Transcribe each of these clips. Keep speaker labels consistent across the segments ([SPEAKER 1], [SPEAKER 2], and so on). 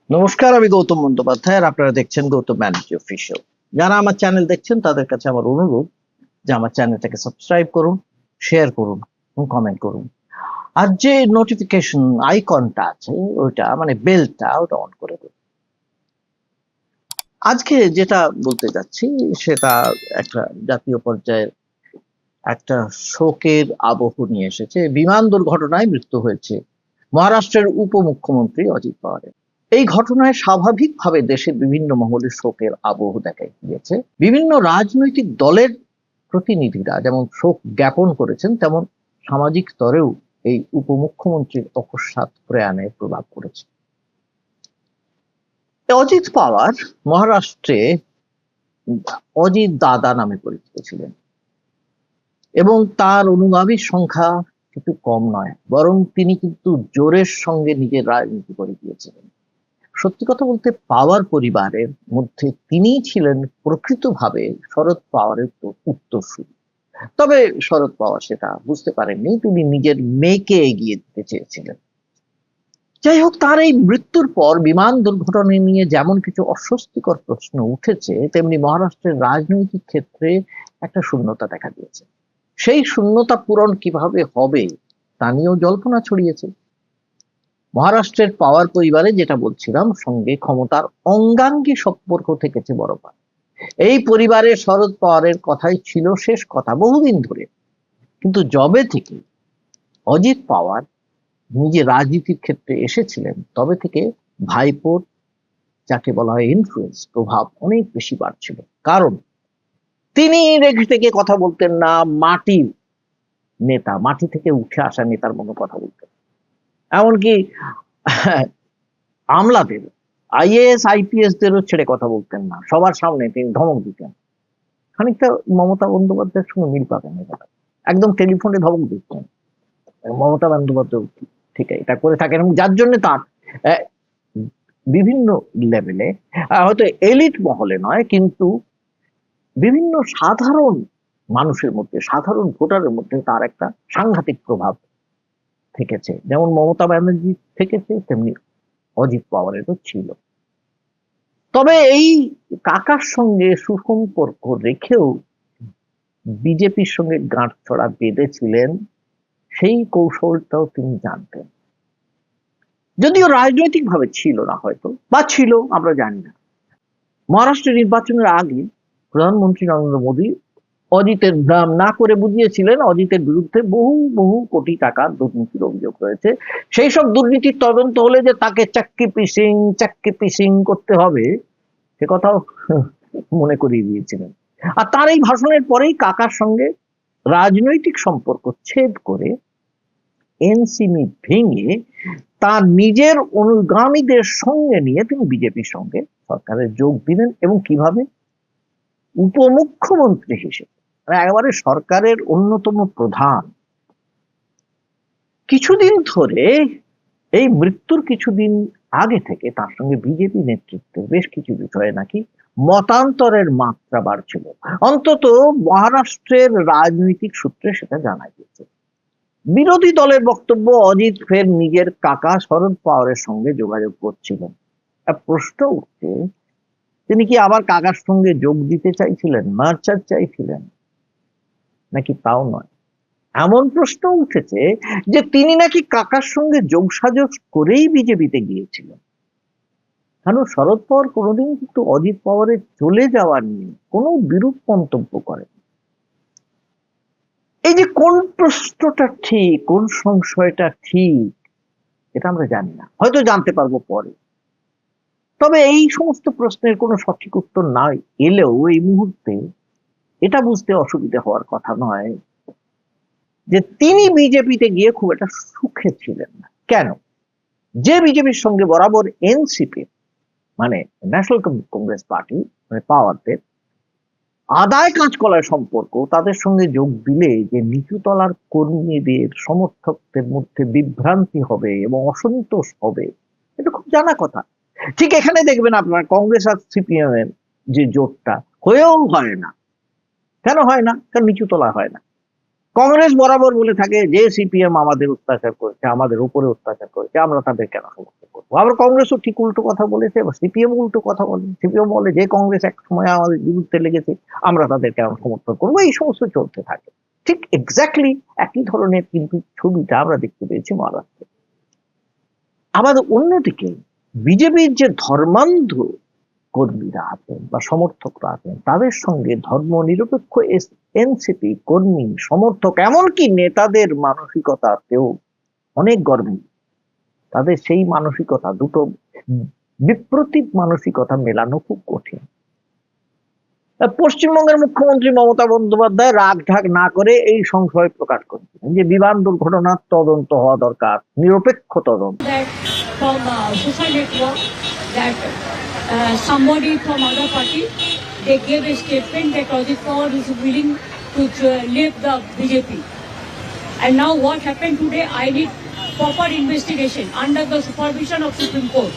[SPEAKER 1] নমস্কার, আমি গৌতম বন্দ্যোপাধ্যায় আর আপনারা দেখছেন গৌতম ব্যানার্জি অফিসিয়াল। যারা আমার চ্যানেল দেখছেন তাদের কাছে আমার অনুরোধ যে আমার চ্যানেলটাকে সাবস্ক্রাইব করুন, শেয়ার করুন এবং কমেন্ট করুন। আর যে নোটিফিকেশন আইকনটা আছে ওইটা মানে বেলটা ওটা অন করে দিন। আজকে যেটা বলতে যাচ্ছি সেটা একটা জাতীয় পর্যায়ের একটা শোকের আবহ নিয়ে এসেছে। বিমান দুর্ঘটনায় মৃত্যু হয়েছে মহারাষ্ট্রের উপমুখ্যমন্ত্রী অজিত পাওয়ারের। এই ঘটনায় স্বাভাবিকভাবে দেশের বিভিন্ন মহলে শোকের আবহ দেখা গিয়েছে। বিভিন্ন রাজনৈতিক দলের প্রতিনিধিরা যেমন শোক জ্ঞাপন করেছেন, তেমন সামাজিক স্তরেও এই উপমুখ্যমন্ত্রীর অকস্মাৎ প্রয়াণে প্রভাব পড়েছে। অজিত পাওয়ার মহারাষ্ট্রে অজিত দাদা নামে পরিচিত ছিলেন এবং তার অনুগামীর সংখ্যা কিন্তু কম নয়, বরং তিনি কিন্তু জোরের সঙ্গে নিজের রাজনীতি করে গিয়েছিলেন। সত্যি কথা বলতে পাওয়ার পরিবারের মধ্যে তিনিই ছিলেন প্রকৃতভাবে শরদ পাওয়ারের উত্তরসূরি। তবে শরদ পাওয়ার সেটা বুঝতে পারেননি, তিনি নিজের মেয়েকে এগিয়ে দিতে চেয়েছিলেন। যাই হোক, তার এই মৃত্যুর পর বিমান দুর্ঘটনা নিয়ে যেমন কিছু অস্বস্তিকর প্রশ্ন উঠেছে, তেমনি মহারাষ্ট্রের রাজনৈতিক ক্ষেত্রে একটা শূন্যতা দেখা দিয়েছে। সেই শূন্যতা পূরণ কিভাবে হবে তা নিয়েও জল্পনা ছড়িয়েছে। মহারাষ্ট্রের পাওয়ার পরিবারে যেটা বলছিলাম সঙ্গে ক্ষমতার অঙ্গাঙ্গী সম্পর্ক থেকেছে বড়পা। এই পরিবারে শরদ পাওয়ারের কথাই ছিল শেষ কথা বহুদিন ধরে। কিন্তু যবে থেকে অজিত পাওয়ার নিজে রাজনীতির ক্ষেত্রে এসেছিলেন তবে থেকে ভাইপোর যাকে বলা হয় ইনফ্লুয়েন্স, প্রভাব অনেক বেশি বাড়ছিল। কারণ তিনি রেখে থেকে কথা বলতেন না, মাটির নেতা, মাটি থেকে উঠে আসা নেতার মতো কথা বলতেন। এমনকি আমলাদের, আইএএস আইপিএস দেরও ছেড়ে কথা বলতেন না, সবার সামনে তিনি ধমক দিতেন। খানিকটা মমতা বন্দ্যোপাধ্যায়ের সঙ্গে মিল পাবেন এটা, একদম টেলিফোনে ধমক দিতেন। মমতা বন্দ্যোপাধ্যায় ঠিক এটা করে থাকেন এবং যার জন্য তার বিভিন্ন লেভেলে, হয়তো এলিট মহলে নয় কিন্তু বিভিন্ন সাধারণ মানুষের মধ্যে, সাধারণ ভোটারের মধ্যে তার একটা সাংঘাতিক প্রভাব থেকেছে। যেমন মমতা ব্যানার্জি থেকেছে তেমনি অজিত পাওয়ারেরও ছিল। তবে এই কাকার সঙ্গে সুসম্পর্ক রেখেও বিজেপির সঙ্গে গাঁটছড়া বেঁধেছিলেন, সেই কৌশলটাও তিনি জানতেন। যদিও রাজনৈতিক ভাবে ছিল না, হয়তো বা ছিল, আমরা জানি না। মহারাষ্ট্রের নির্বাচনের আগে প্রধানমন্ত্রী নরেন্দ্র মোদী অজিতের নাম না করে বুঝিয়েছিলেন অজিতের বিরুদ্ধে বহু বহু কোটি টাকার দুর্নীতির অভিযোগ রয়েছে। সেই সব দুর্নীতির তদন্ত হলে যে তাকে চাক্কি পিসিং করতে হবে সে কথাও মনে করিয়ে দিয়েছিলেন। আর তার এই ভাষণের পরেই কাকার সঙ্গে রাজনৈতিক সম্পর্ক ছেদ করে এনসিপি ভেঙে তার নিজের অনুগামীদের সঙ্গে নিয়ে তিনি বিজেপির সঙ্গে সরকারে যোগ দিলেন। এবং কিভাবে? উপমুখ্যমন্ত্রী হিসেবে, একেবারে সরকারের অন্যতম প্রধান। কিছুদিন ধরে, এই মৃত্যুর কিছুদিন আগে থেকে তার সঙ্গে বিজেপি নেতৃত্বের বেশ কিছু বিষয়ে নাকি মতান্তরের মাত্রা বাড়ছিল, অন্তত মহারাষ্ট্রের রাজনৈতিক সূত্রে সেটা জানা গিয়েছে। বিরোধী দলের বক্তব্য অজিত ফের নিজের কাকা শরদ পাওয়ারের সঙ্গে যোগাযোগ করছিলেন। প্রশ্ন উঠছে, তিনি কি আবার কাকার সঙ্গে যোগ দিতে চাইছিলেন, মার্চার চাইছিলেন, নাকি তাও নয়? এমন প্রশ্ন উঠেছে যে তিনি নাকি কাকার সঙ্গে যোগসাজশ করেই বিজেপিতে গিয়েছিলেন। কারণ শরদ পাওয়ার কোনোদিন কিন্তু অজিত পাওয়ারের চলে যাওয়া নিয়ে কোনো বিরূপ মন্তব্য করেন। এই যে কোন প্রশ্নটা ঠিক, কোন সংশয়টা ঠিক, এটা আমরা জানি না, হয়তো জানতে পারবো পরে। তবে এই সমস্ত প্রশ্নের কোনো সঠিক উত্তর না এলেও এই মুহূর্তে এটা বুঝতে অসুবিধা হওয়ার কথা নয় যে তিনি বিজেপিতে গিয়ে খুব একটা সুখে ছিলেন না। কেন? যে বিজেপির সঙ্গে বরাবর এনসিপি মানে ন্যাশনাল কংগ্রেস পার্টি মানে পাওয়ারদের আদায় কাঁচকলার সম্পর্ক, তাদের সঙ্গে যোগ দিলে যে নিচুতলার কর্মীদের সমর্থকদের মধ্যে বিভ্রান্তি হবে এবং অসন্তোষ হবে, এটা খুব জানা কথা। ঠিক এখানে দেখবেন আপনার কংগ্রেস আর সিপিএম এর যে জোটটা হয়েও হয় না। কেন হয় না? কারণ নিচুতলা হয় না। কংগ্রেস বরাবর বলে থাকে যে সিপিএম আমাদের অত্যাচার করেছে, আমাদের উপরে অত্যাচার করেছে, আমরা তাদের কেন সমর্থন করবো। আবার কংগ্রেসও ঠিক উল্টো কথা বলেছে, সিপিএম উল্টো কথা বলে। সিপিএম বলে যে কংগ্রেস এক সময় আমাদের বিরুদ্ধে লেগেছে, আমরা তাদের কেন সমর্থন করবো। এই সমস্ত চলতে থাকে। ঠিক এক্স্যাক্টলি একই ধরনের কিন্তু ছবিটা আমরা দেখতে পেয়েছি মহারাষ্ট্রে। আবার অন্যদিকে বিজেপির যে ধর্মান্ধ কর্মীরা আছেন বা সমর্থকরা আছেন, তাদের সঙ্গে ধর্ম নিরপেক্ষ এনসিপি কর্মী সমর্থক এমনকি নেতাদের মানসিকতাতেও অনেক গরমিল। তাদের সেই মানসিকতা, দুটো বিপ্রতীপ মানসিকতা মেলানো খুব কঠিন। পশ্চিমবঙ্গের মুখ্যমন্ত্রী মমতা বন্দ্যোপাধ্যায় রাগ ঢাক না করে এই সংশয় প্রকাশ করেছিলেন যে বিমান দুর্ঘটনার তদন্ত হওয়া দরকার, নিরপেক্ষ তদন্ত।
[SPEAKER 2] Somebody from other party, they gave a statement that Ajit Pawar is willing to leave the BJP. And now what happened today, I need proper investigation under the supervision of Supreme Court.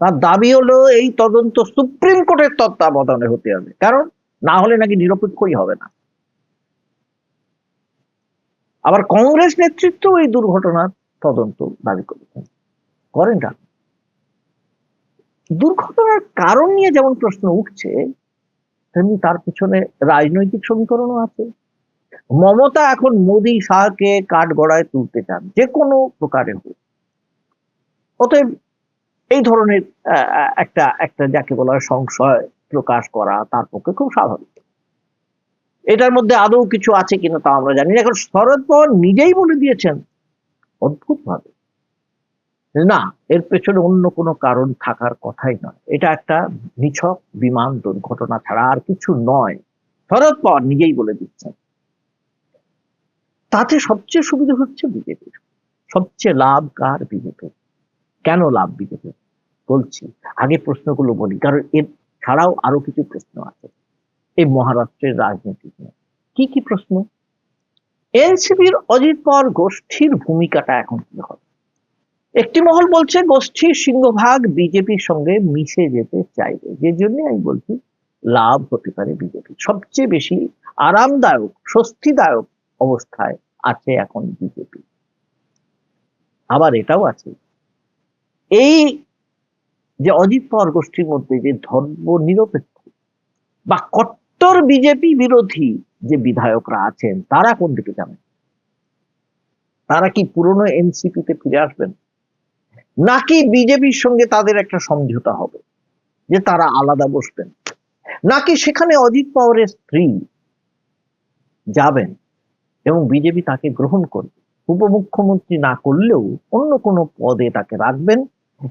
[SPEAKER 1] তার দাবি হলো এই তদন্ত supreme কোর্টের তত্ত্বাবধানে হতে হবে, কারণ না হলে নাকি নিরপেক্ষই হবে না। আবার কংগ্রেস নেতৃত্ব এই দুর্ঘটনার তদন্ত দাবি করেছেন। করেন না। দুর্ঘটনার কারণ নিয়ে যেমন প্রশ্ন উঠছে, তেমনি তার পিছনে রাজনৈতিক সমীকরণও আছে। মমতা এখন মোদী শাহকে কাঠগড়ায় তুলতে চান, যে কোনো প্রকারে হোক। অতএব এই ধরনের একটা একটা যাকে বলা হয় সংশয় প্রকাশ করা তার পক্ষে খুব স্বাভাবিক। এটার মধ্যে আদৌ কিছু আছে কিনা তা আমরা জানি না। এখন শরদ পাওয়ার নিজেই বলে দিয়েছেন অদ্ভুত ভাবে, না, এর পেছনে অন্য কোনো কারণ থাকার কথাই নয়, এটা একটা নিছক বিমান দুর্ঘটনা ছাড়া আর কিছু নয়। শরদ পাওয়ার নিজেই বলে দিচ্ছেন। তাতে সবচেয়ে সুবিধা হচ্ছে বিজেপির, সবচেয়ে লাভ কার? বিজেপির। কেন লাভ বিজেপির বলছি, আগে প্রশ্নগুলো বলি, কারণ এর ছাড়াও আরো কিছু প্রশ্ন আছে এই মহারাষ্ট্রের রাজনীতি নিয়ে। কি কি প্রশ্ন? এনসিপির অজিত পাওয়ার গোষ্ঠীর ভূমিকাটা এখন কি হবে? একটি মহল বলছে গোষ্ঠীর সিংহভাগ বিজেপির সঙ্গে মিশে যেতে চাইবে, যে জন্য আমি বলছি লাভ হতে পারে বিজেপি। সবচেয়ে বেশি আরামদায়ক, স্বস্তিদায়ক অবস্থায় আছে এখন বিজেপি। আবার এটাও আছে, এই যে অজিত পাওয়ার গোষ্ঠীর মধ্যে যে ধর্ম নিরপেক্ষ বা কট্টর বিজেপি বিরোধী যে বিধায়করা আছেন, তারা কোন দিকে যাবেন? তারা কি পুরনো এনসিপিতে ফিরে আসবেন, নাকি বিজেপির সঙ্গে তাদের একটা সমঝোতা হবে যে তারা আলাদা বসবেন, নাকি সেখানে অজিত পাওয়ারের স্ত্রী যাবেন এবং বিজেপি তাকে গ্রহণ করবে, উপমুখ্যমন্ত্রী না করলেও অন্য কোনো পদে তাকে রাখবেন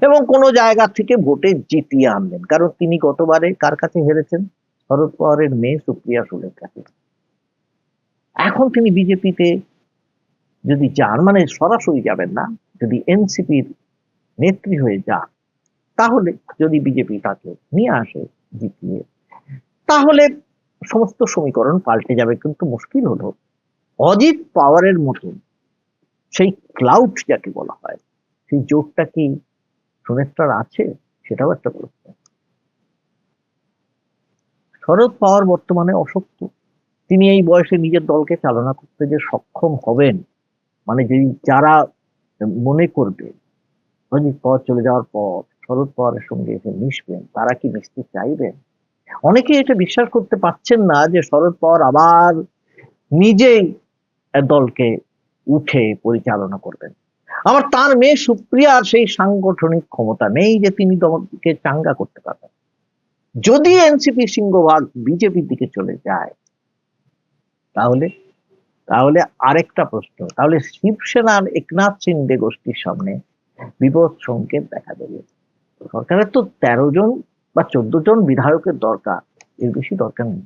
[SPEAKER 1] এবং কোনো জায়গা থেকে ভোটে জিতিয়ে আনবেন। কারণ তিনি গতবারে কার কাছে হেরেছেন? শরদ পাওয়ারের মেয়ে সুপ্রিয়া সুলের কাছে। এখন তিনি বিজেপিতে যদি যান, মানে সরাসরি যাবেন না, যদি এনসিপির নেত্রী হয়ে যান, তাহলে যদি বিজেপি তাকে নিয়ে আসে জিতিয়ে, তাহলে সমস্ত সমীকরণ পাল্টে যাবে। কিন্তু মুশকিল হলো অজিত পাওয়ারের মতন সেই ক্লাউড যাকে বলা হয়, সেই জোটটা কি সুনেত্রার আছে? সেটাও একটা প্রশ্ন। শরদ পাওয়ার বর্তমানে অশক্ত। তিনি এই বয়সে নিজের দলকে চালনা করতে যে সক্ষম হবেন, মানে যদি যারা মনে করবে অজিত পাওয়ার চলে যাওয়ার পর শরদ পাওয়ারের সঙ্গে এসে মিশবেন, তারা কি মিশতে চাইবেন? অনেকে এটা বিশ্বাস করতে পারছেন না যে শরদ পাওয়ার আবার নিজেই দলকে উঠে পরিচালনা করবেন। আবার তার মেয়ে সুপ্রিয়ার সেই সাংগঠনিক ক্ষমতা নেই যে তিনি দলকে চাঙ্গা করতে পারবেন। যদি এনসিপি সিংহভাগ বিজেপির দিকে চলে যায়, তাহলে তাহলে আরেকটা প্রশ্ন, তাহলে শিবসেনার একনাথ শিন্ডে গোষ্ঠীর সামনে বিপদ সংকেত দেখা দেবে। সরকারের তো 13 জন বা 14 জন বিধায়কের দরকার, এর বেশি দরকার নেই।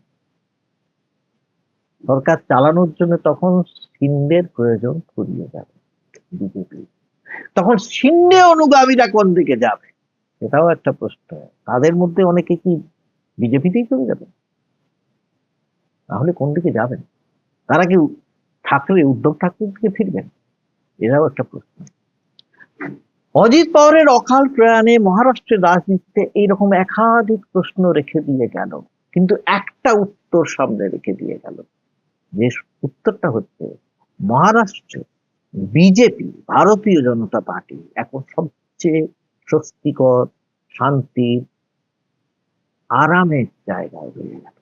[SPEAKER 1] সরকার চালানোর জন্য তখন শিন্ডের প্রয়োজন ফুরিয়ে যাবে বিজেপি। তখন শিন্ডে অনুগামীরা কোন দিকে যাবে, সেটাও একটা প্রশ্ন। তাদের মধ্যে অনেকে কি বিজেপিতেই চলে যাবে? তাহলে কোন দিকে যাবেন? তারা কি উদ্ধব ঠাকরের দিকে ফিরবেন? এটাও একটা প্রশ্ন। অজিত পাওয়ারের অকাল প্রয়াণে মহারাষ্ট্রের রাজনীতিতে এইরকম একাধিক প্রশ্ন রেখে দিয়ে গেল, কিন্তু একটা উত্তর সামনে রেখে দিয়ে গেল, যে উত্তরটা হচ্ছে মহারাষ্ট্রে বিজেপি, ভারতীয় জনতা পার্টি এখন সবচেয়ে স্বস্তিকর, শান্তির, আরামের জায়গায় রয়ে গেল।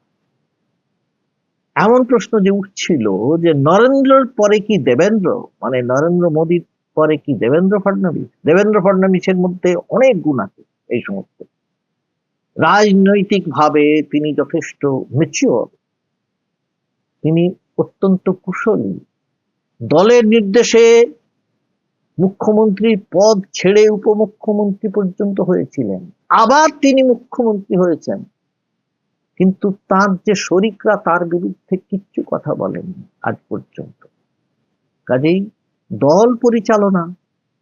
[SPEAKER 1] এমন প্রশ্ন যে উঠছিল যে নরেন্দ্রর পরে কি দেবেন্দ্র, মানে নরেন্দ্র মোদীর পরে কি দেবেন্দ্র ফডনবিস? দেবেন্দ্র ফডনবিসের মধ্যে অনেক গুণ আছে এই সমস্ত। রাজনৈতিক ভাবে তিনি যথেষ্ট ম্যাচিওর, তিনি অত্যন্ত কুশলী, দলের নির্দেশে মুখ্যমন্ত্রীর পদ ছেড়ে উপমুখ্যমন্ত্রী পর্যন্ত হয়েছিলেন, আবার তিনি মুখ্যমন্ত্রী হয়েছেন, কিন্তু তার যে শরিকরা তার বিরুদ্ধে কিচ্ছু কথা বলেননি আজ পর্যন্ত। কাজেই দল পরিচালনা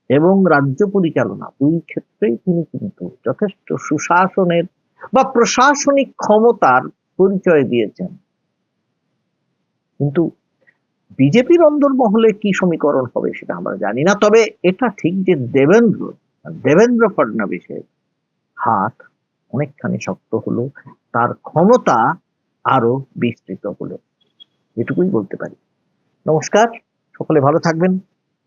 [SPEAKER 1] এবং রাজ্য পরিচালনা দুই ক্ষেত্রেই তিনি কিন্তু যথেষ্ট সুশাসনের বা প্রশাসনিক ক্ষমতার পরিচয় দিয়েছেন। কিন্তু বিজেপির অন্দরমহলে কি সমীকরণ হবে সেটা আমরা জানি না। তবে এটা ঠিক যে দেবেন্দ্র ফডনবিসের হাত অনেকখানি শক্ত হলো, তার ক্ষমতা আরো বিস্তৃত হলো, এটুকুই বলতে পারি। নমস্কার, সকলে ভালো থাকবেন।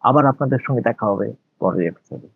[SPEAKER 1] আবার আপনাদের সঙ্গে দেখা হবে পরের এপিসোডে।